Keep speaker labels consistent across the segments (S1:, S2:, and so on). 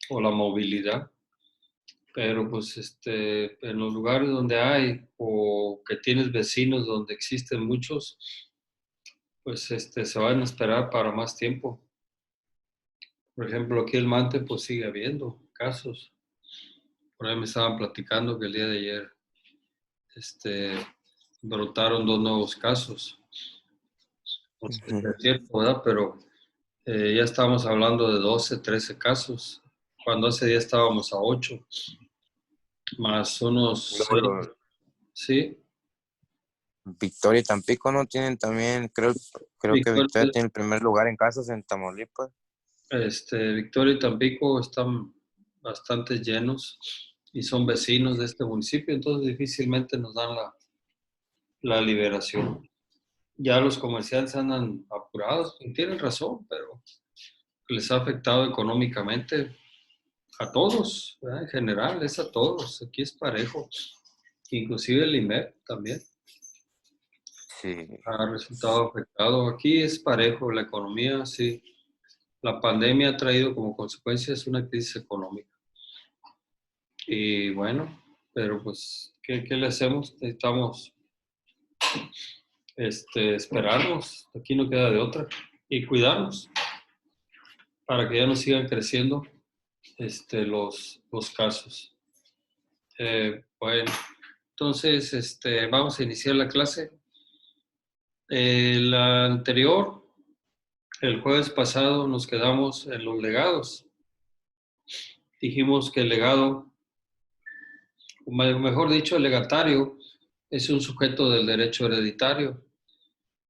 S1: o la movilidad. Pero pues en los lugares donde hay o que tienes vecinos donde existen muchos, pues se van a esperar para más tiempo. Por ejemplo, aquí el Mante pues sigue habiendo casos. Por ahí me estaban platicando que el día de ayer este, brotaron 2 nuevos casos. No sé si
S2: Ujú.
S1: es cierto, ¿verdad? Pero ya estábamos hablando de 12, 13 casos, cuando hace día estábamos a 8, más unos 6,
S2: Luego,
S1: ¿sí?
S2: Victoria y Tampico no tienen también, creo que Victoria
S1: Victoria,
S2: tiene el primer lugar en casos en Tamaulipas.
S1: Victoria y Tampico están bastante llenos y son vecinos de este municipio, entonces difícilmente nos dan la liberación. Ya los comerciantes andan apurados y tienen razón, pero les ha afectado económicamente a todos, ¿verdad? En general, es a todos, aquí es parejo, inclusive el IMEP también
S2: Sí,
S1: ha resultado afectado. Aquí es parejo, la economía, sí. La pandemia ha traído como consecuencia una crisis económica. Y bueno, pero pues, ¿qué le hacemos? Necesitamos esperarnos, aquí no queda de otra, y cuidarnos para que ya no sigan creciendo los casos. Bueno, entonces vamos a iniciar la clase. La anterior, el jueves pasado, nos quedamos en los legados. Dijimos que el legado, o mejor dicho, el legatario, es un sujeto del derecho hereditario.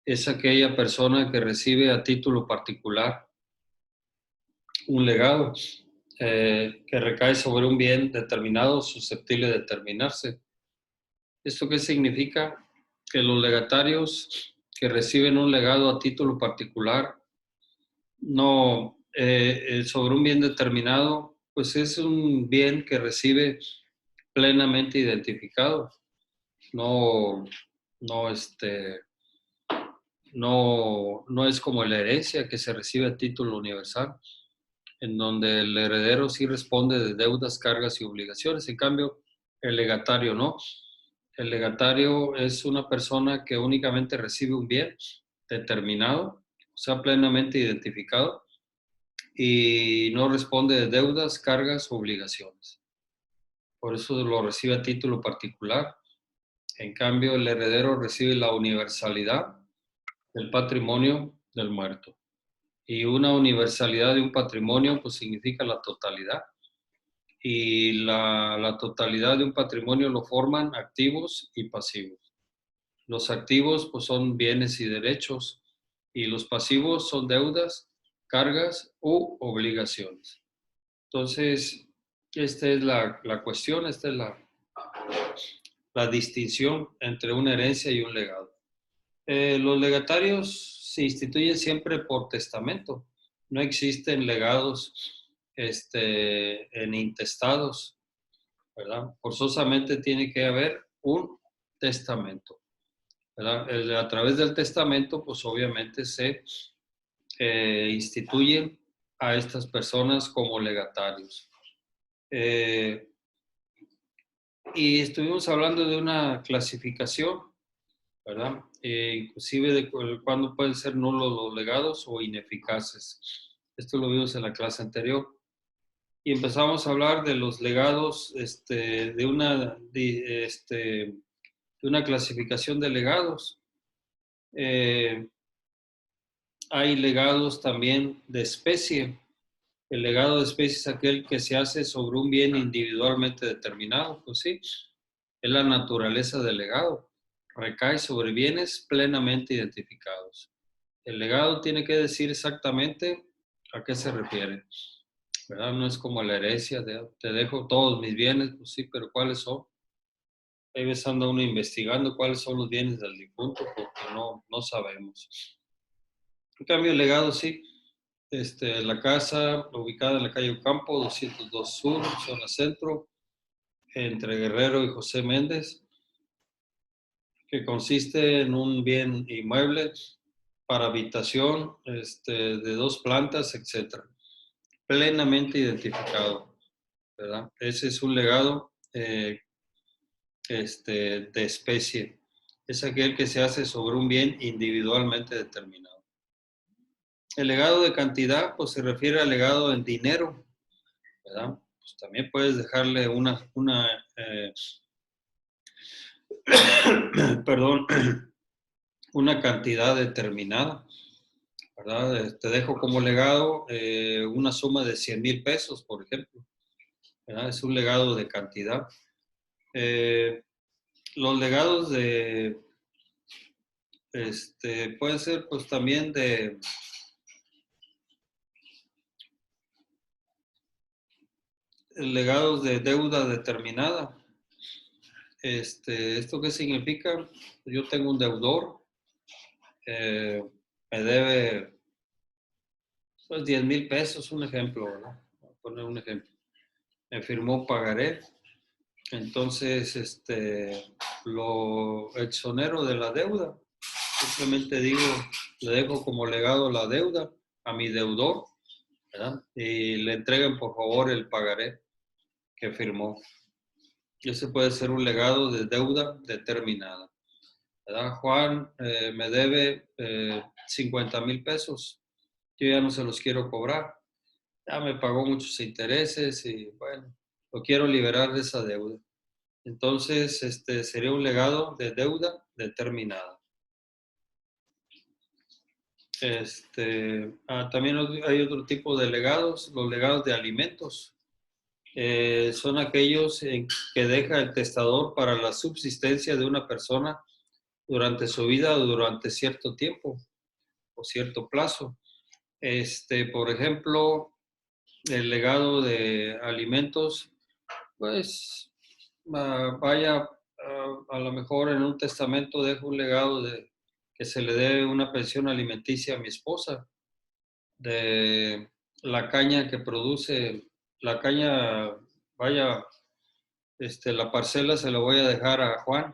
S1: Es aquella persona que recibe a título particular un legado que recae sobre un bien determinado susceptible de determinarse. ¿Esto qué significa? Que los legatarios que reciben un legado a título particular, no sobre un bien determinado, pues es un bien que recibe plenamente identificado. No, no, no es como la herencia que se recibe a título universal, en donde el heredero sí responde de deudas, cargas y obligaciones. En cambio, el legatario no. El legatario es una persona que únicamente recibe un bien determinado, o sea, plenamente identificado, y no responde de deudas, cargas o obligaciones. Por eso lo recibe a título particular. En cambio, el heredero recibe la universalidad del patrimonio del muerto. Y una universalidad de un patrimonio pues significa la totalidad. Y la totalidad de un patrimonio lo forman activos y pasivos. Los activos pues son bienes y derechos y los pasivos son deudas, cargas u obligaciones. Entonces, esta es la cuestión, esta es la distinción entre una herencia y un legado. Los legatarios se instituyen siempre por testamento. No existen legados en intestados, ¿verdad? Forzosamente tiene que haber un testamento, ¿verdad? A través del testamento, pues obviamente se instituyen a estas personas como legatarios. Eh, y estuvimos hablando de una clasificación, ¿verdad? Inclusive de cuándo pueden ser nulos los legados o ineficaces. Esto lo vimos en la clase anterior. Y empezamos a hablar de los legados, de una clasificación de legados. Eh, Hay legados también de especie. El legado de especie es aquel que se hace sobre un bien individualmente determinado. Pues sí, es la naturaleza del legado. Recae sobre bienes plenamente identificados. El legado tiene que decir exactamente a qué se refiere, ¿verdad? No es como la herencia, te dejo todos mis bienes, pues sí, pero ¿cuáles son? Ahí ves anda uno investigando cuáles son los bienes del difunto porque no sabemos. En cambio, el legado sí, la casa ubicada en la calle Ocampo, 202 Sur, zona centro, entre Guerrero y José Méndez, que consiste en un bien inmueble para habitación de 2 plantas, etcétera, plenamente identificado. ¿verdad? Ese es un legado de especie. Es aquel que se hace sobre un bien individualmente determinado. El legado de cantidad, pues se refiere al legado en dinero, ¿verdad? Pues también puedes dejarle perdón, una cantidad determinada, ¿verdad? Te dejo como legado una suma de 100,000 pesos, por ejemplo, ¿verdad? Es un legado de cantidad. Los legados pueden ser pues también de legados de deuda determinada. ¿Esto qué significa? Yo tengo un deudor, me debe pues 10,000 pesos, un ejemplo, ¿verdad? Voy a poner un ejemplo. Me firmó pagaré, entonces lo exonero de la deuda. Simplemente digo, le dejo como legado la deuda a mi deudor, ¿verdad? Y le entreguen por favor el pagaré que firmó. Ese puede ser un legado de deuda determinada, ¿verdad? Juan me debe 50,000 pesos. Yo ya no se los quiero cobrar. Ya me pagó muchos intereses y bueno, lo quiero liberar de esa deuda. Entonces, sería un legado de deuda determinada. También hay otro tipo de legados, los legados de alimentos. Son aquellos que deja el testador para la subsistencia de una persona durante su vida o durante cierto tiempo o cierto plazo. Por ejemplo, el legado de alimentos, pues vaya, a lo mejor en un testamento dejo un legado de que se le dé una pensión alimenticia a mi esposa, de la caña que produce, la caña, vaya, la parcela se la voy a dejar a Juan,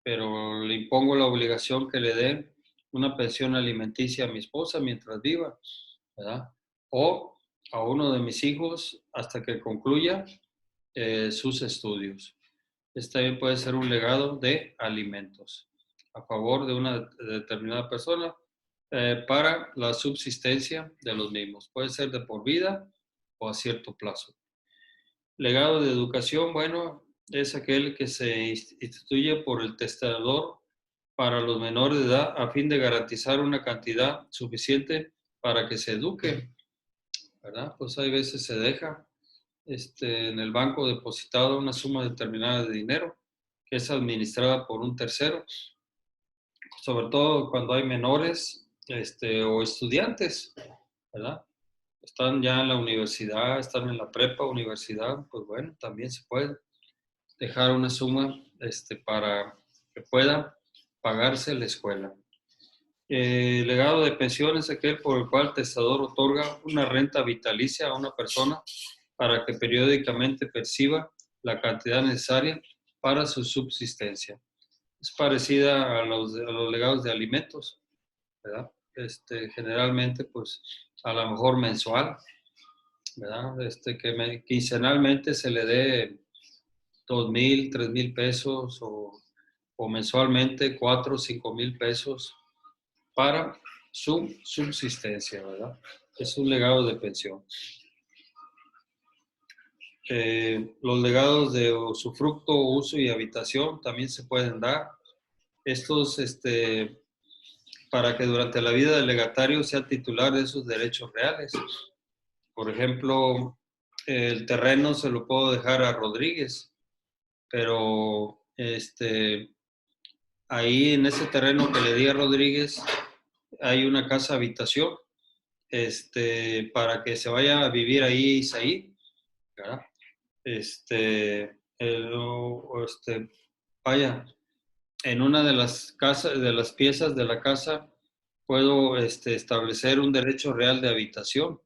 S1: pero le impongo la obligación que le dé una pensión alimenticia a mi esposa mientras viva, ¿verdad? O a uno de mis hijos hasta que concluya sus estudios. Este también puede ser un legado de alimentos a favor de una determinada persona para la subsistencia de los mismos. Puede ser de por vida o a cierto plazo. Legado de educación, bueno, es aquel que se instituye por el testador para los menores de edad a fin de garantizar una cantidad suficiente para que se eduquen, ¿verdad? Pues hay veces se deja en el banco depositado una suma determinada de dinero que es administrada por un tercero, sobre todo cuando hay menores o estudiantes, ¿verdad? Están ya en la universidad, están en la prepa, universidad, pues bueno, también se puede dejar una suma para que pueda pagarse la escuela. Legado de pensión es aquel por el cual el testador otorga una renta vitalicia a una persona para que periódicamente perciba la cantidad necesaria para su subsistencia. Es parecida a los legados de alimentos, ¿verdad? Generalmente, pues, a lo mejor mensual, ¿verdad? Quincenalmente se le dé 2,000, 3,000 pesos o mensualmente 4, 5,000 pesos para su subsistencia, ¿verdad? Es un legado de pensión. Los legados de usufructo, uso y habitación también se pueden dar. Estos, para que durante la vida del legatario sea titular de esos derechos reales. Por ejemplo, el terreno se lo puedo dejar a Rodríguez, pero ahí en ese terreno que le di a Rodríguez hay una casa habitación para que se vaya a vivir ahí Isaí, ¿verdad? Vaya, en una de las casas, de las piezas de la casa, puedo establecer un derecho real de habitación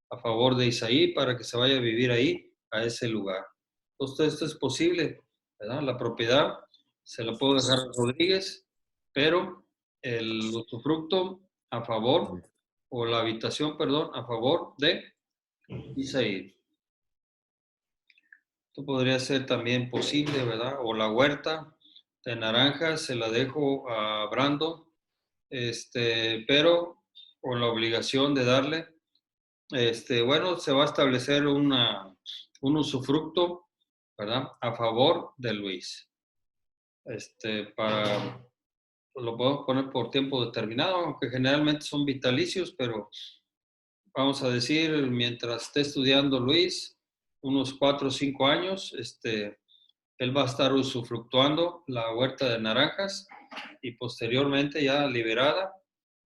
S1: a favor de Isaí para que se vaya a vivir ahí, a ese lugar. Entonces, esto es posible, ¿verdad? La propiedad se la puedo dejar a Rodríguez, pero el usufructo a favor, o la habitación, perdón, a favor de Isaí. Esto podría ser también posible, ¿verdad? O la huerta de naranjas se la dejo a Brandon, pero con la obligación de darle, bueno, se va a establecer un usufructo, ¿verdad? A favor de Luis. Lo podemos poner por tiempo determinado, aunque generalmente son vitalicios, pero vamos a decir, mientras esté estudiando Luis, unos 4 o 5 años, él va a estar usufructuando la huerta de naranjas y posteriormente ya liberada,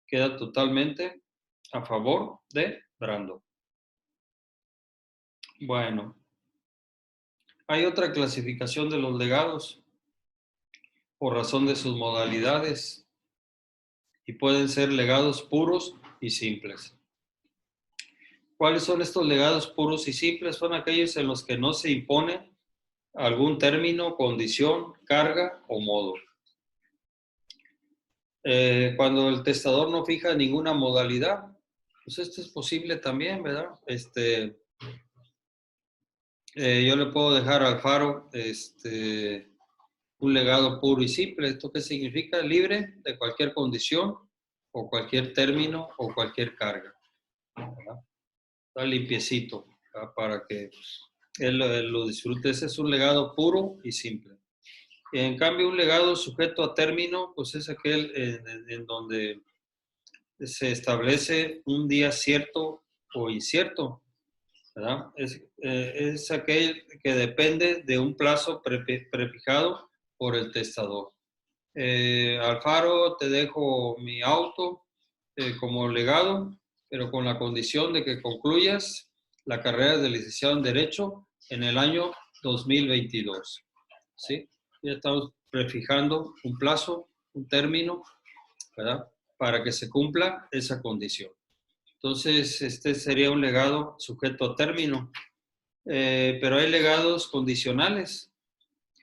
S1: queda totalmente a favor de Brando. Bueno, hay otra clasificación de los legados por razón de sus modalidades y pueden ser legados puros y simples. ¿Cuáles son estos legados puros y simples? Son aquellos en los que no se impone algún término, condición, carga o modo. Cuando el testador no fija ninguna modalidad, pues esto es posible también, ¿verdad? Yo le puedo dejar al Faro un legado puro y simple. ¿Esto qué significa? Libre de cualquier condición o cualquier término o cualquier carga, ¿verdad? Está limpiecito, ¿verdad? Para que él lo disfrute. Ese es un legado puro y simple. En cambio, un legado sujeto a término, pues es aquel en donde se establece un día cierto o incierto, ¿verdad? Es aquel que depende de un plazo prefijado por el testador. Alfaro, te dejo mi auto como legado, pero con la condición de que concluyas la carrera de licenciado en Derecho en el año 2022. ¿Sí? Ya estamos prefijando un plazo, un término, ¿verdad? Para que se cumpla esa condición. Entonces, este sería un legado sujeto a término, pero hay legados condicionales,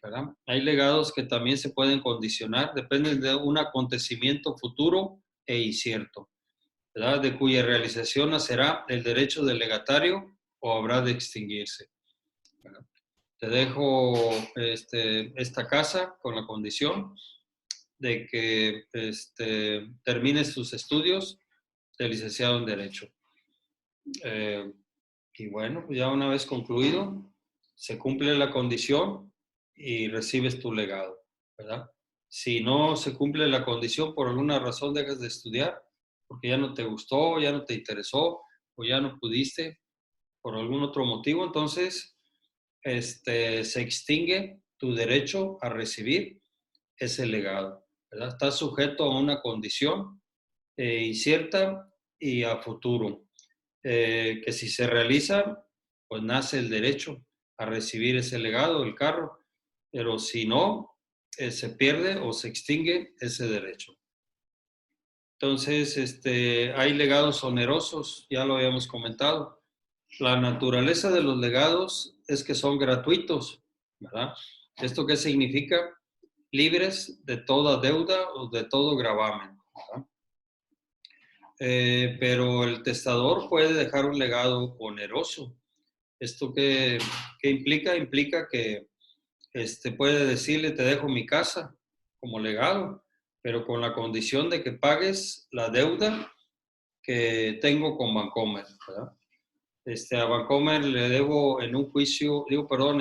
S1: ¿verdad? Hay legados que también se pueden condicionar, dependen de un acontecimiento futuro e incierto, ¿verdad? De cuya realización nacerá el derecho del legatario o habrá de extinguirse, ¿verdad? Te dejo esta casa con la condición de que termines tus estudios de licenciado en Derecho. Y bueno, pues ya una vez concluido, se cumple la condición y recibes tu legado, ¿verdad? Si no se cumple la condición, por alguna razón dejas de estudiar, porque ya no te gustó, ya no te interesó, o ya no pudiste, por algún otro motivo, entonces se extingue tu derecho a recibir ese legado, ¿verdad? Está sujeto a una condición incierta y a futuro, que si se realiza, pues nace el derecho a recibir ese legado, el carro, pero si no, se pierde o se extingue ese derecho. Entonces, hay legados onerosos, ya lo habíamos comentado. La naturaleza de los legados es que son gratuitos, ¿verdad? ¿Esto qué significa? Libres de toda deuda o de todo gravamen, ¿verdad? Pero el testador puede dejar un legado oneroso. ¿Esto qué implica? Implica que puede decirle, te dejo mi casa como legado, pero con la condición de que pagues la deuda que tengo con Bancomer, ¿verdad? A Bancomer le debo en un juicio, digo, perdón,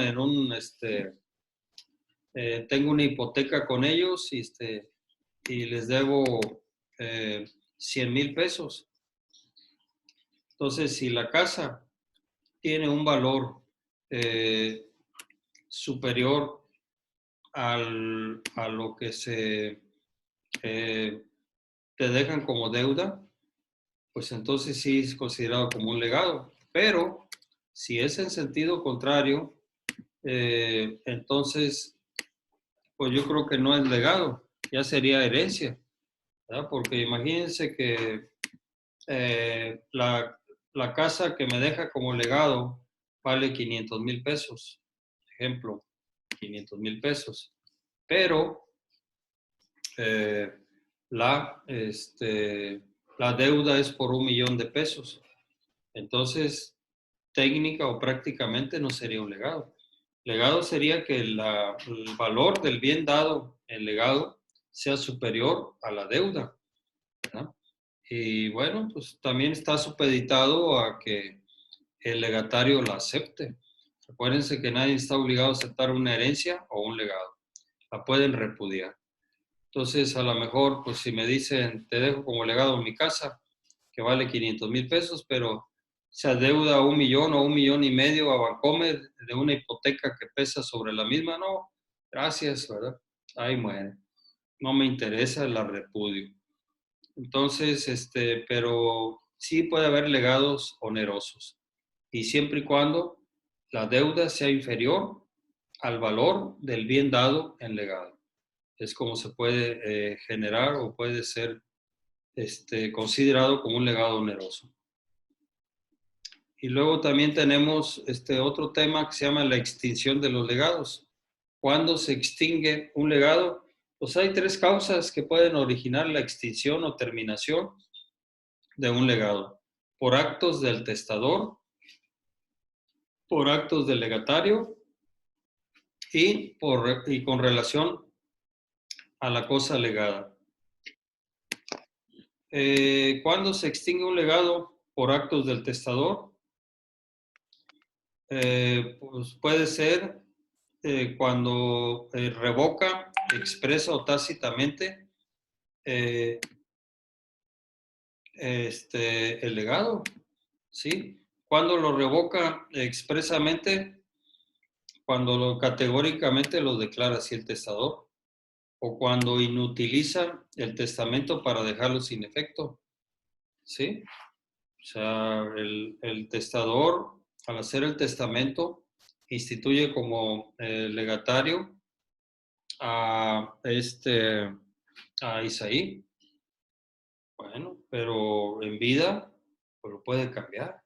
S1: tengo una hipoteca con ellos y les debo 100,000 pesos. Entonces, si la casa tiene un valor eh, superior a lo que te dejan como deuda, pues entonces sí es considerado como un legado. Pero si es en sentido contrario, entonces, pues yo creo que no es legado, ya sería herencia, ¿verdad? Porque imagínense que la casa que me deja como legado vale 500,000 pesos, ejemplo, 500,000 pesos, pero eh, la, la deuda es por 1,000,000 de pesos. Entonces, técnica o prácticamente no sería un legado. Legado sería que el valor del bien dado en legado sea superior a la deuda, ¿verdad? Y bueno, pues también está supeditado a que el legatario la acepte. Acuérdense que nadie está obligado a aceptar una herencia o un legado. La pueden repudiar. Entonces, a lo mejor, pues si me dicen, te dejo como legado mi casa, que vale 500,000 pesos, pero se adeuda 1 millón o 1,5 millones a Bancomer de una hipoteca que pesa sobre la misma, no, gracias, ¿verdad? Ahí muere. No me interesa, la repudio. Entonces, pero sí puede haber legados onerosos. Y siempre y cuando la deuda sea inferior al valor del bien dado en legado. Es como se puede generar o puede ser considerado como un legado oneroso. Y luego también tenemos otro tema que se llama la extinción de los legados. ¿Cuándo se extingue un legado? Pues hay 3 causas que pueden originar la extinción o terminación de un legado. Por actos del testador, por actos del legatario y con relación a la cosa legada. ¿Cuándo se extingue un legado por actos del testador? Pues puede ser cuando revoca, expresa o tácitamente eh, el legado, ¿sí? Cuando lo revoca expresamente, cuando categóricamente lo declara así el testador, o cuando inutiliza el testamento para dejarlo sin efecto, ¿sí? O sea, el testador, al hacer el testamento, instituye como legatario a, a Isaí. Bueno, pero en vida, pues lo puede cambiar.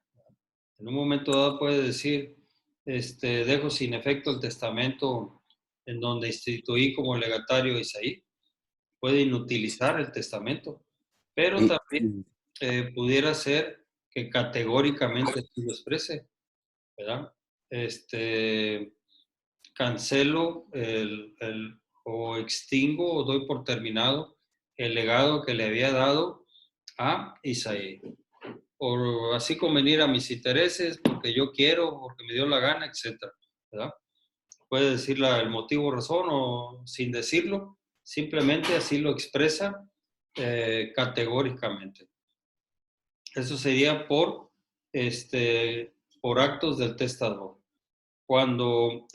S1: En un momento dado puede decir, dejo sin efecto el testamento en donde instituí como legatario a Isaí. Puede inutilizar el testamento, pero
S2: Y,
S1: también pudiera ser que categóricamente así lo exprese, ¿verdad? Cancelo o extingo o doy por terminado el legado que le había dado a Isaí. Por así convenir a mis intereses, porque yo quiero, porque me dio la gana, etcétera, ¿verdad? Puede decir el motivo, razón o sin decirlo, simplemente así lo expresa categóricamente. Eso sería por actos del testador. Cuando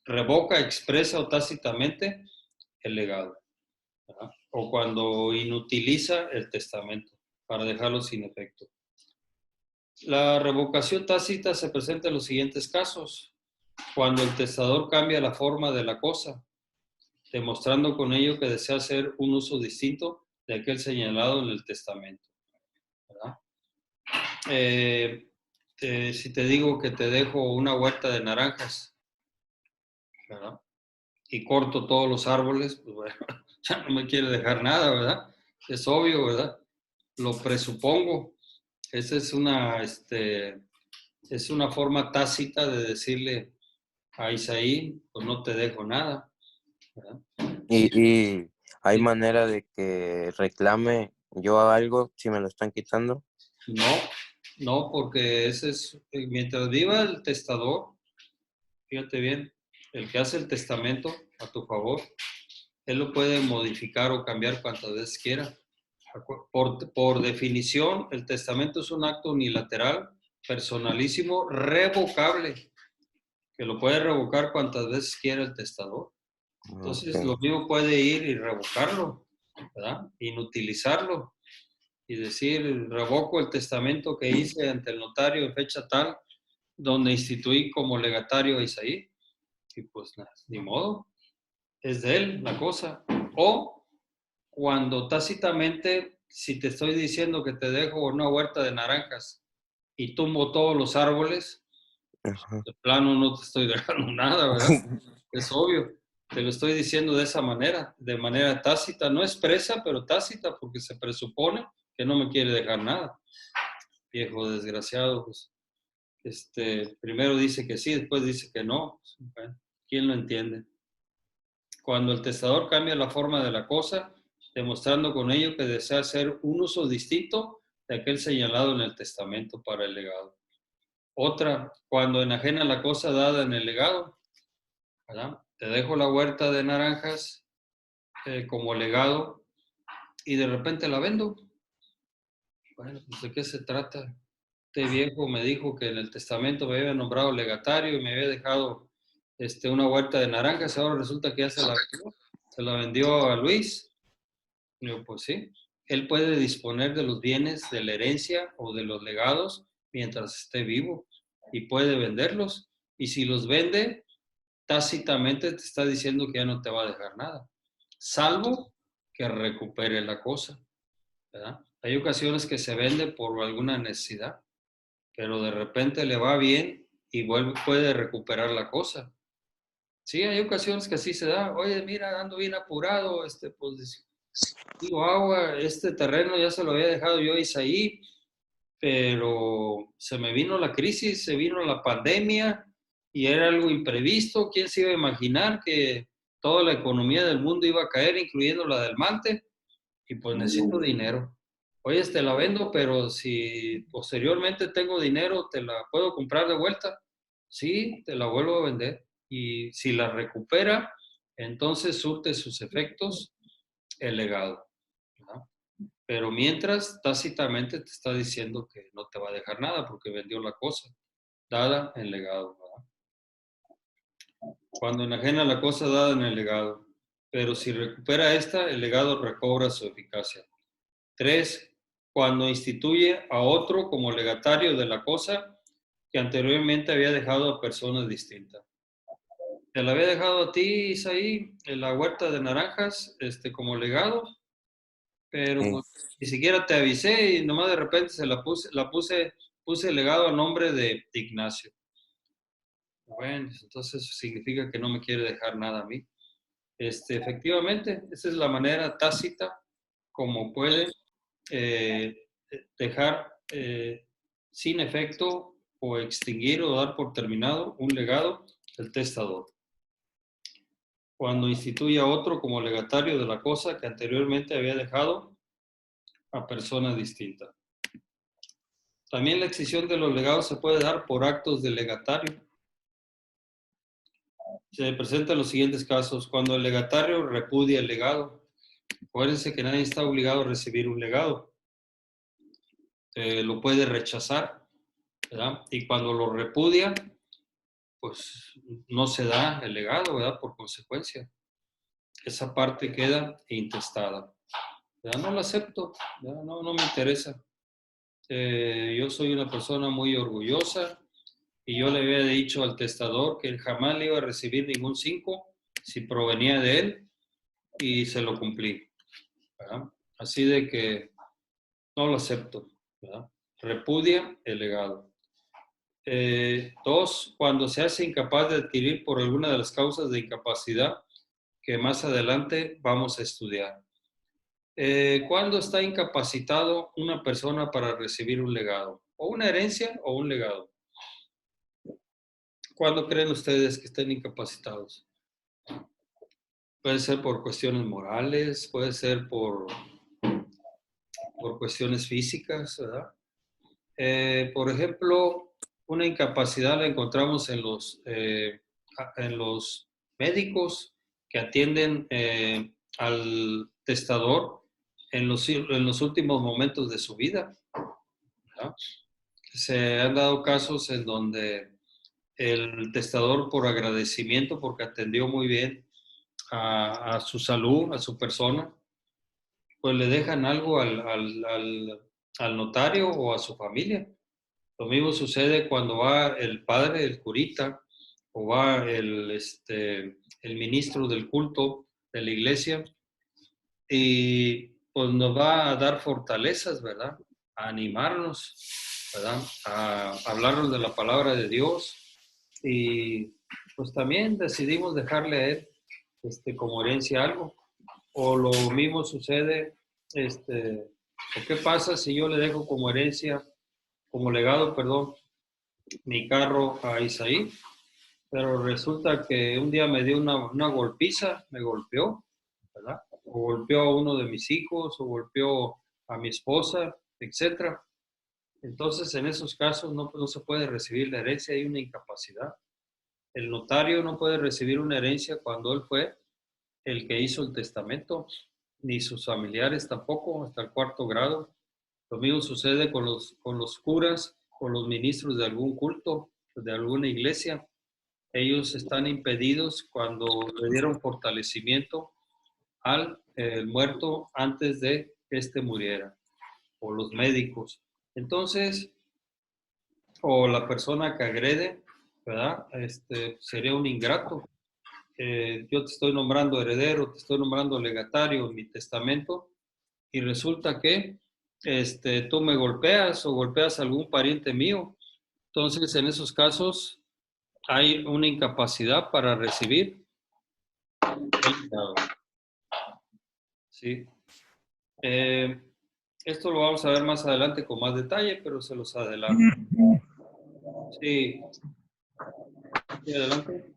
S1: revoca, expresa o tácitamente el legado, ¿verdad? O cuando inutiliza el testamento para dejarlo sin efecto. La revocación tácita se presenta en los siguientes casos: cuando el testador cambia la forma de la cosa, demostrando con ello que desea hacer un uso distinto de aquel señalado en el testamento, ¿verdad? Si te digo que te dejo una huerta de naranjas, ¿verdad? Y corto todos los árboles, pues bueno, ya no me quiere dejar nada, ¿verdad? Es obvio, ¿verdad? Lo presupongo. Esa es una forma tácita de decirle a Isaí, pues no te dejo nada, ¿verdad?
S2: y hay manera de que reclame yo algo si me lo están quitando.
S1: No, no, porque ese es, mientras viva el testador, fíjate bien, el que hace el testamento a tu favor, él lo puede modificar o cambiar cuantas veces quiera. Por definición, el testamento es un acto unilateral, personalísimo, revocable, que lo puede revocar cuantas veces quiera el testador. Entonces, lo
S2: Okay.
S1: mismo puede ir y revocarlo, ¿verdad? Inutilizarlo y decir, revoco el testamento que hice ante el notario en fecha tal, donde instituí como legatario a Isaí. Y pues nada, ni modo, es de él la cosa. O cuando tácitamente, si te estoy diciendo que te dejo una huerta de naranjas y tumbo todos los árboles,
S2: Ajá.
S1: de plano no te estoy dejando nada, ¿verdad? Es obvio. Te lo estoy diciendo de esa manera, de manera tácita, no expresa, pero tácita, porque se presupone que no me quiere dejar nada. Viejo desgraciado, pues. Primero dice que sí, después dice que no. Bueno, ¿quién lo entiende? Cuando el testador cambia la forma de la cosa, demostrando con ello que desea hacer un uso distinto de aquel señalado en el testamento para el legado. Otra, cuando enajena la cosa dada en el legado, ¿verdad? Te dejo la huerta de naranjas como legado y de repente la vendo. Bueno, pues ¿de qué se trata? Este viejo me dijo que en el testamento me había nombrado legatario y me había dejado una huerta de naranjas, ahora resulta que ya se la vendió a Luis. Y yo, pues sí, él puede disponer de los bienes de la herencia o de los legados mientras esté vivo y puede venderlos. Y si los vende, tácitamente te está diciendo que ya no te va a dejar nada, salvo que recupere la cosa, ¿verdad? Hay ocasiones que se vende por alguna necesidad, pero de repente le va bien y puede recuperar la cosa. Sí, hay ocasiones que así se da. Oye, mira, ando bien apurado, pues digo, agua, este terreno ya se lo había dejado yo a Isaí, pero se me vino la crisis, se vino la pandemia y era algo imprevisto. ¿Quién se iba a imaginar que toda la economía del mundo iba a caer, incluyendo la del Mante? Y pues necesito dinero. Oye, te la vendo, pero si posteriormente tengo dinero, ¿te la puedo comprar de vuelta? Sí, te la vuelvo a vender. Y si la recupera, entonces surte sus efectos el legado, ¿verdad? Pero mientras, tácitamente te está diciendo que no te va a dejar nada porque vendió la cosa, dada en legado, ¿verdad? Cuando enajena la cosa dada en el legado. Pero si recupera esta, el legado recobra su eficacia. 3. Cuando instituye a otro como legatario de la cosa que anteriormente había dejado a personas distintas. Te la había dejado a ti, Isaí, en la huerta de naranjas, como legado, pero
S2: Sí.
S1: pues, ni siquiera te avisé y nomás de repente puse el legado a nombre de Ignacio. Bueno, entonces significa que no me quiere dejar nada a mí. Efectivamente, esa es la manera tácita como puede eh, dejar sin efecto o extinguir o dar por terminado un legado el testador. Cuando instituye a otro como legatario de la cosa que anteriormente había dejado a persona distinta. También la extinción de los legados se puede dar por actos de legatario. Se presentan los siguientes casos. Cuando el legatario repudia el legado. Acuérdense que nadie está obligado a recibir un legado. Lo puede rechazar, ¿verdad? Y cuando lo repudia, pues no se da el legado, ¿verdad? Por consecuencia. Esa parte queda intestada. ¿Verdad? No lo acepto, ¿verdad? No, no me interesa. Yo soy una persona muy orgullosa y yo le había dicho al testador que él jamás le iba a recibir ningún 5 si provenía de él y se lo cumplí, ¿verdad? Así de que no lo acepto, ¿verdad? Repudia el legado. 2, cuando se hace incapaz de adquirir por alguna de las causas de incapacidad que más adelante vamos a estudiar. ¿Cuándo está incapacitado una persona para recibir un legado? ¿O una herencia o un legado? ¿Cuándo creen ustedes que estén incapacitados? Puede ser por cuestiones morales, puede ser por cuestiones físicas, ¿verdad? Por ejemplo, una incapacidad la encontramos en los médicos que atienden al testador en los últimos momentos de su vida, ¿verdad? Se han dado casos en donde el testador, por agradecimiento, porque atendió muy bien a su salud, a su persona, pues le dejan algo al notario o a su familia. Lo mismo sucede cuando va el padre, el curita, o va el ministro del culto de la iglesia, y pues nos va a dar fortalezas, ¿verdad? A animarnos, ¿verdad? A hablarnos de la palabra de Dios, y pues también decidimos dejarle a él como herencia algo. O lo mismo sucede, ¿o qué pasa si yo le dejo como herencia, como legado, perdón, mi carro a Isaí, pero resulta que un día me dio una golpiza, me golpeó, ¿verdad? O golpeó a uno de mis hijos, o golpeó a mi esposa, etcétera. Entonces, en esos casos no se puede recibir la herencia, hay una incapacidad. El notario no puede recibir una herencia cuando él fue el que hizo el testamento, ni sus familiares tampoco, hasta el cuarto grado. Lo mismo sucede con los curas, con los ministros de algún culto, de alguna iglesia. Ellos están impedidos cuando le dieron fortalecimiento al muerto antes de que éste muriera, o los médicos. Entonces, o la persona que agrede, ¿verdad? Sería un ingrato. Yo te estoy nombrando heredero, te estoy nombrando legatario en mi testamento, y resulta que tú me golpeas o golpeas a algún pariente mío. Entonces, en esos casos, hay una incapacidad para recibir el legado. ¿Sí? Eh, Esto lo vamos a ver más adelante con más detalle, pero se los adelanto. Sí, sí, adelante.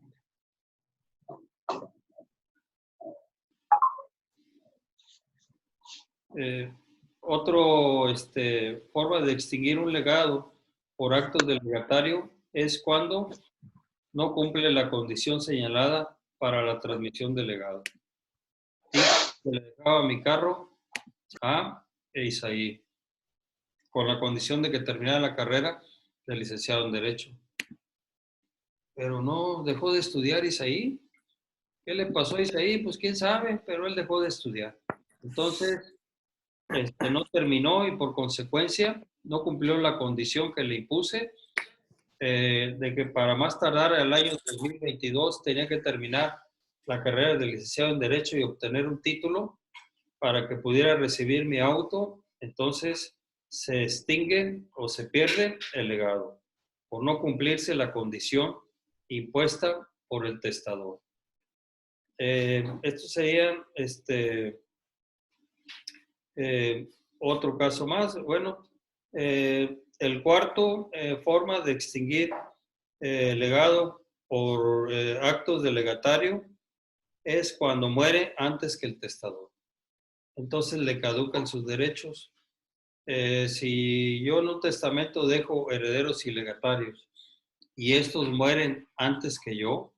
S1: Eh, Otro forma de extinguir un legado por actos del legatario es cuando no cumple la condición señalada para la transmisión del legado. Y le dejaba mi carro a Isaí, con la condición de que terminara la carrera de licenciado en Derecho. Pero no dejó de estudiar Isaí. ¿Qué le pasó a Isaí? Pues quién sabe, pero él dejó de estudiar. Entonces, no terminó y por consecuencia no cumplió la condición que le impuse, de que para más tardar el año 2022 tenía que terminar la carrera de licenciado en Derecho y obtener un título para que pudiera recibir mi auto. Entonces se extingue o se pierde el legado por no cumplirse la condición impuesta por el testador. Esto sería otro caso más. Bueno, el cuarto forma de extinguir legado por actos de legatario es cuando muere antes que el testador. Entonces le caducan sus derechos. Si yo en un testamento dejo herederos y legatarios y estos mueren antes que yo,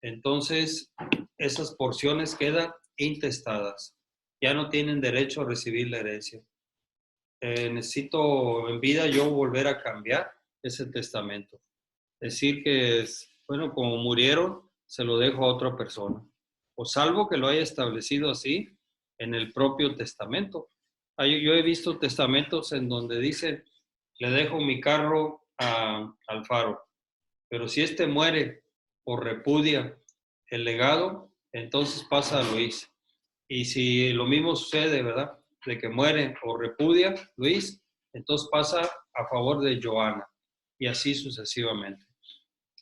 S1: entonces esas porciones quedan intestadas. Ya no tienen derecho a recibir la herencia. Necesito en vida yo volver a cambiar ese testamento. Decir que, bueno, como murieron, se lo dejo a otra persona. O salvo que lo haya establecido así en el propio testamento. Yo he visto testamentos en donde dice, le dejo mi carro a Alfaro, pero si este muere o repudia el legado, entonces pasa a Luis. Y si lo mismo sucede, ¿verdad? De que muere o repudia Luis, entonces pasa a favor de Joana. Y así sucesivamente.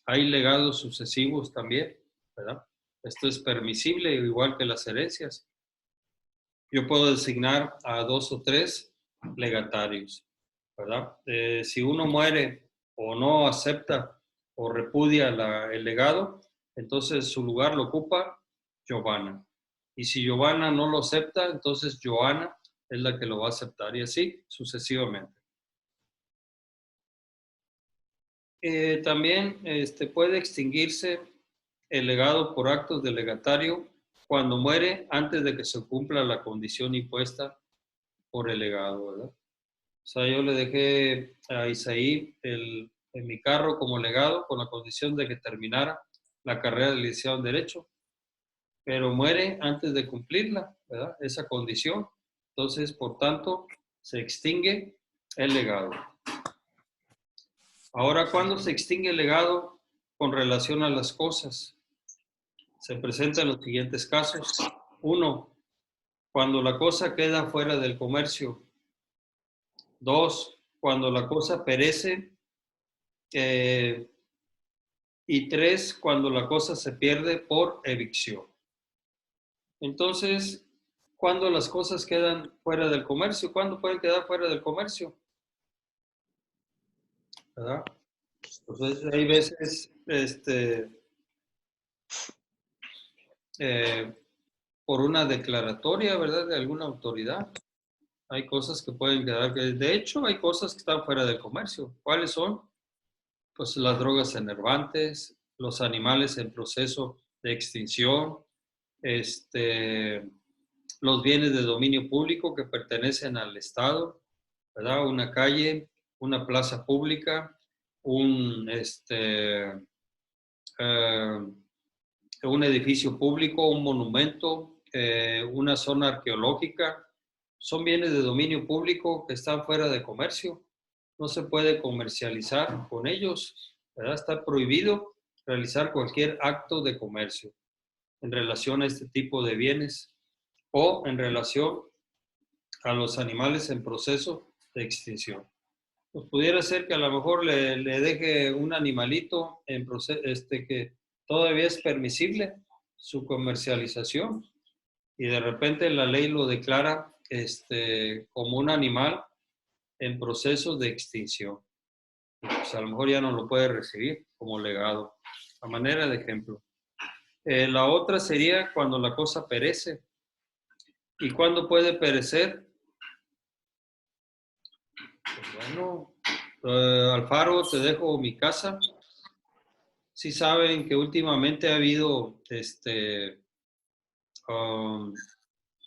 S1: Hay legados sucesivos también, ¿verdad? Esto es permisible, igual que las herencias. Yo puedo designar a 2 o 3 legatarios, ¿verdad? Si uno muere o no acepta o repudia el legado, entonces su lugar lo ocupa Giovanna. Y si Giovanna no lo acepta, entonces Joana es la que lo va a aceptar y así sucesivamente. También puede extinguirse el legado por actos del legatario cuando muere antes de que se cumpla la condición impuesta por el legado, ¿verdad? O sea, yo le dejé a Isaí en mi carro como legado con la condición de que terminara la carrera de licenciado en Derecho, pero muere antes de cumplirla, ¿verdad? Esa condición. Entonces, por tanto, se extingue el legado. Ahora, ¿cuándo se extingue el legado con relación a las cosas? Se presentan los siguientes casos. 1, cuando la cosa queda fuera del comercio. 2, cuando la cosa perece. Y 3, cuando la cosa se pierde por evicción. Entonces, ¿cuándo las cosas quedan fuera del comercio? ¿Cuándo pueden quedar fuera del comercio? ¿Verdad? Entonces, hay veces, eh, por una declaratoria, ¿verdad?, de alguna autoridad, hay cosas que pueden quedar, de hecho, hay cosas que están fuera del comercio. ¿Cuáles son? Pues las drogas enervantes, los animales en proceso de extinción, este, los bienes de dominio público que pertenecen al Estado, ¿verdad? Una calle, una plaza pública, un, eh, un edificio público, un monumento, una zona arqueológica, son bienes de dominio público que están fuera de comercio. No se puede comercializar con ellos, ¿verdad? Está prohibido realizar cualquier acto de comercio en relación a este tipo de bienes o en relación a los animales en proceso de extinción. Pues pudiera ser que a lo mejor le deje un animalito en proceso, que todavía es permisible su comercialización y de repente la ley lo declara como un animal en proceso de extinción. Pues a lo mejor ya no lo puede recibir como legado, a manera de ejemplo. La otra sería cuando la cosa perece. ¿Y cuándo puede perecer? Pues bueno, Alfaro, te dejo mi casa. Sí saben que últimamente ha habido um,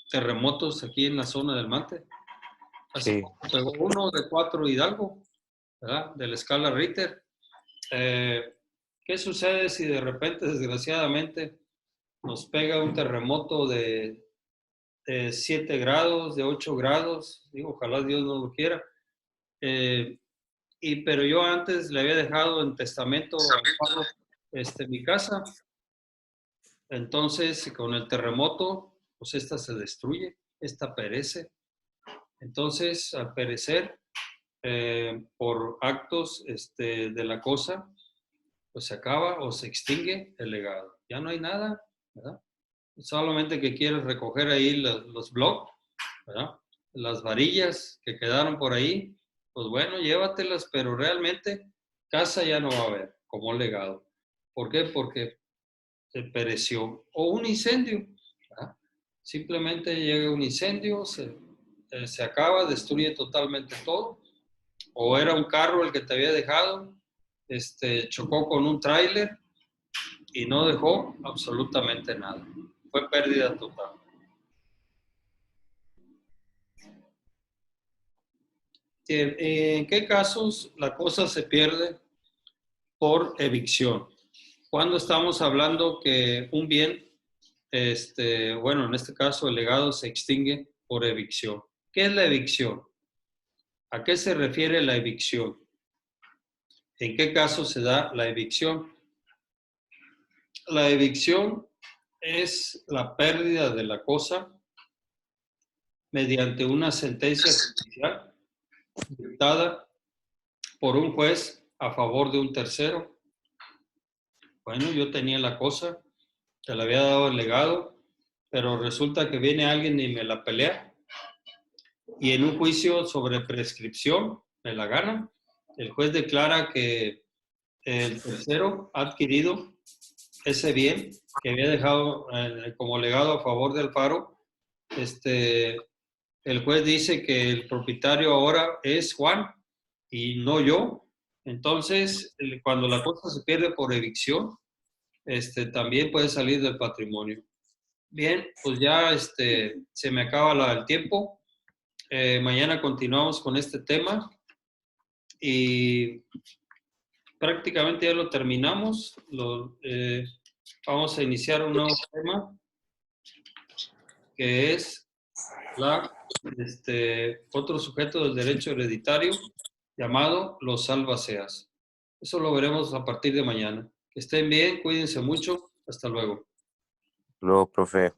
S1: terremotos aquí en la zona del Mante. Hace
S2: Sí,
S1: poco pegó uno de 4 Hidalgo, ¿verdad? De la escala Richter. ¿Qué sucede si de repente, desgraciadamente, nos pega un terremoto de 7 grados, de 8 grados? Digo, ojalá Dios no lo quiera. Pero yo antes le había dejado en testamento a Pablo, mi casa. Entonces, con el terremoto, pues esta se destruye, esta perece. Entonces, al perecer por actos de la cosa, pues se acaba o se extingue el legado. Ya no hay nada, ¿verdad? Solamente que quieres recoger ahí los blogs, ¿verdad? Las varillas que quedaron por ahí, pues bueno, llévatelas, pero realmente casa ya no va a haber como legado. ¿Por qué? Porque se pereció. O un incendio, ¿verdad? Simplemente llega un incendio, se acaba, destruye totalmente todo. O era un carro el que te había dejado, chocó con un tráiler y no dejó absolutamente nada. Fue pérdida total. ¿En qué casos la cosa se pierde por evicción? Cuando estamos hablando que un bien, bueno, en este caso el legado se extingue por evicción. ¿Qué es la evicción? ¿A qué se refiere la evicción? ¿En qué caso se da la evicción? La evicción es la pérdida de la cosa mediante una sentencia judicial dictada por un juez a favor de un tercero. Bueno, yo tenía la cosa, te la había dado el legado, pero resulta que viene alguien y me la pelea y en un juicio sobre prescripción me la gana. El juez declara que el tercero ha adquirido ese bien que había dejado como legado a favor del Alfaro. El juez dice que el propietario ahora es Juan y no yo. Entonces, cuando la cosa se pierde por evicción, también puede salir del patrimonio. Bien, pues ya se me acaba el tiempo. Mañana continuamos con este tema y prácticamente ya lo terminamos. Vamos a iniciar un nuevo tema que es otro sujeto del derecho hereditario llamado los albaceas. Eso lo veremos a partir de mañana. Que estén bien, cuídense mucho. Hasta luego.
S2: luego, profe.